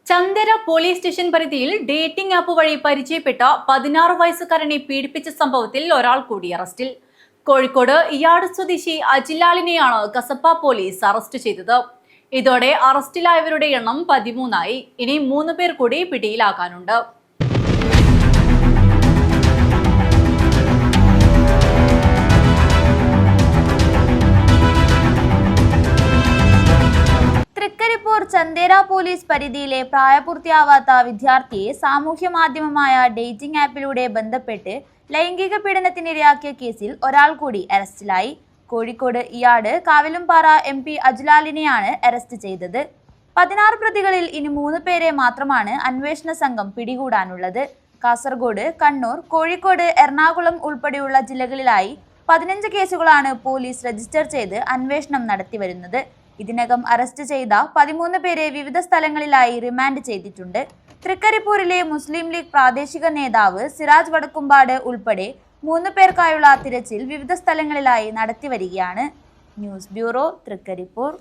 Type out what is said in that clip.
ചന്ദര police station പരിധിയിൽ dating app വഴി പരിചയപ്പെട്ട 16 വയസ്സുകാരനെ പീഡിപ്പിച്ച സംഭവത്തിൽ ഒരാൾ കൂടി അറസ്റ്റിൽ. കോഴിക്കോട് ഇയാട് സ്വദേശി അജിലാലിനെയാണ് കസബ പോലീസ് അറസ്റ്റ് ചെയ്തത്. ഇതോടെ അറസ്റ്റിലായവരുടെ എണ്ണം 13ആയി. ഇനി 3 പേർ കൂടി പിടിയിലാകാനുണ്ട്. ചന്ദേര പോലീസ് പരിധിയിലെ പ്രായപൂർത്തിയാവാത്ത വിദ്യാർത്ഥിയെ സാമൂഹ്യ മാധ്യമമായ ഡേറ്റിംഗ് ആപ്പിലൂടെ ബന്ധപ്പെട്ട് ലൈംഗിക പീഡനത്തിനിരയാക്കിയ കേസിൽ ഒരാൾ കൂടി അറസ്റ്റിലായി. കോഴിക്കോട് ഇയാട് കാവിലുംപാറ MP അജ്ലാലിനെയാണ് അറസ്റ്റ് ചെയ്തത്. 16 പ്രതികളിൽ ഇനി 3 പേരെ മാത്രമാണ് അന്വേഷണ സംഘം പിടികൂടാനുള്ളത്. കാസർഗോഡ്, കണ്ണൂർ, കോഴിക്കോട്, എറണാകുളം ഉൾപ്പെടെയുള്ള ജില്ലകളിലായി 15 കേസുകളാണ് പോലീസ് രജിസ്റ്റർ ചെയ്ത് അന്വേഷണം നടത്തിവരുന്നത്. ഇതിനകം അറസ്റ്റ് ചെയ്ത 13 പേരെ വിവിധ സ്ഥലങ്ങളിലായി റിമാൻഡ് ചെയ്തിട്ടുണ്ട്. തൃക്കരിപ്പൂരിലെ മുസ്ലിം ലീഗ് പ്രാദേശിക നേതാവ് സിറാജ് വടക്കുംപാട് ഉൾപ്പെടെ 3 പേർക്കായുള്ള തിരച്ചിൽ വിവിധ സ്ഥലങ്ങളിലായി നടത്തിവരികയാണ്. News bureau, Trikaripur.